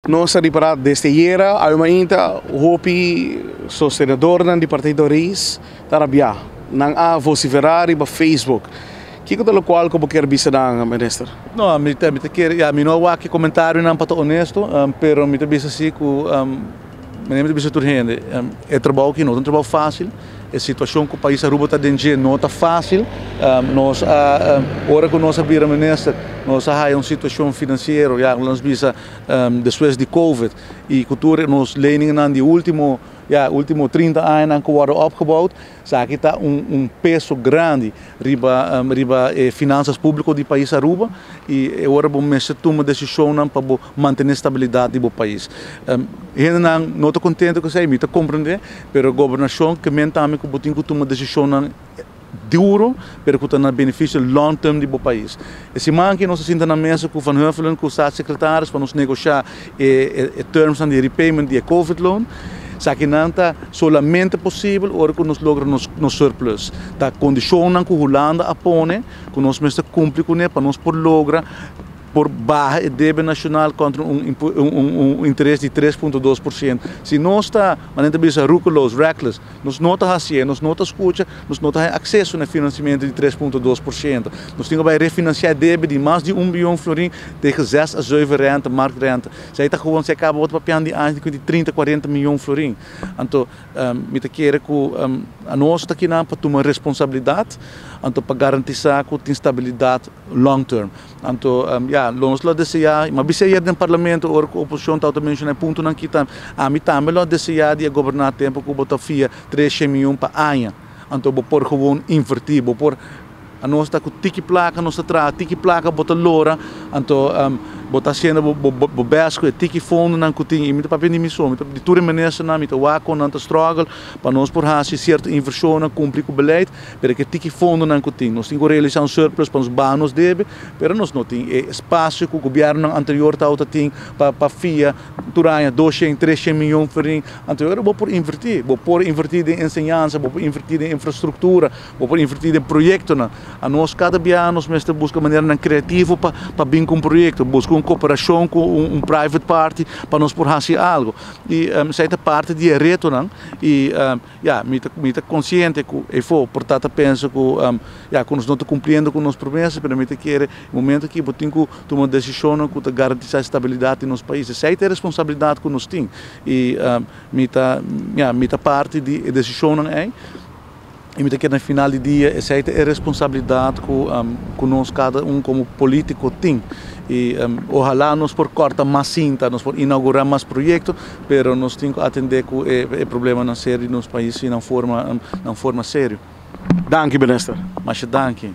Nós reparamos desde era, ainda hopi sostenedor do Partido Reis, tarabia, nang a vociferar iba Facebook. Kiko talo qual como quer bisa na minister? No, me quer, ya, me não há que comentário não para honesto, pero me bisa assim que me bisa tudo gente, é trabalho que não é um trabalho fácil. A situação que o país Aruba está dentro não está fácil. Nós agora que nós abrimos ministro, nós há uma situação financeira, já nós bisa depois de Covid e cultura nós leningen aan die último 30 anos que foram opgebouwd, zag que está peso grande riba finanças públicas do país Aruba e agora vamos tomar decisão para manter a estabilidade do país. Ainda não estou contente com isso, me estou compreendendo, mas a governação que também que tomar decisão duro, pero que tem benefício long term do país. Esse man que nós sentamos na mesa com o Van Huffelen, com os secretários, para nos negociar terms de repayment de Covid loan, sa que não está solamente possível ora que nós logramos nos surplus. Da condição que a Holanda apone, que nós mesmo cumprir com ele, para nós por lograr por barra débito nacional contra interesse de 3,2%. Se nós está, manente bisa ruculos, reckless, nós não está assim, nós não está escuta, nós não está acesso a financiamento de 3,2%. Nós temos que refinanciar débito de mais de 1 bilhão florim tegen 6 a 7 rente, marktrente. Zij está gewoon, se acaba outro papel de anos de 30, 40 milhões florim. Então, me te quero que a nós está aqui para tomar responsabilidade, então para garantir que tem estabilidade long term. Então, nós lá desejar, mas bisa no parlamento, a oposição está também no ponto não kita, a mim também lá desejar de governar tempo que botar fia 3 milhões para ano. Então, vou por gewoon invertir, vou por a nós está com tiki placa, nós está tiki placa bota lora, então bota sendo bo basco tiki fundo não cutin e muito papel de missão, de tudo maneira não muito waco não está struggle, para nós por haver certa inversão cumprir com o beleid, para que tiki fundo não cutin, nós temos que realizar surplus para os banos debe, pero nós não tem espaço que o governo anterior está tem para fia durante 200, 300 milhões de então eu vou por invertir em ensinança, vou por invertir em infraestrutura, vou por invertir em projetos. A nós cada dia nós buscamos maneira criativa para vir com um projeto, buscamos uma cooperação com private party para nós por fazer algo. E essa parte de reto não e me tá consciente que eu for portanto penso que que nós não estamos cumprindo com nossas promessas, mas me quer momento que eu tenho que tomar decisão que garantir a estabilidade no nosso país. Essa é a responsabilidade que nós temos e me tá parte de decisão é e me que no final do dia essa é a responsabilidade que nós cada como político tem e ojalá nós por cortar mais cinta, nós por inaugurar mais projetos, pero nós temos que atender que o problema não sério no nosso país e não forma sério. Dank u, minister. Mas danke.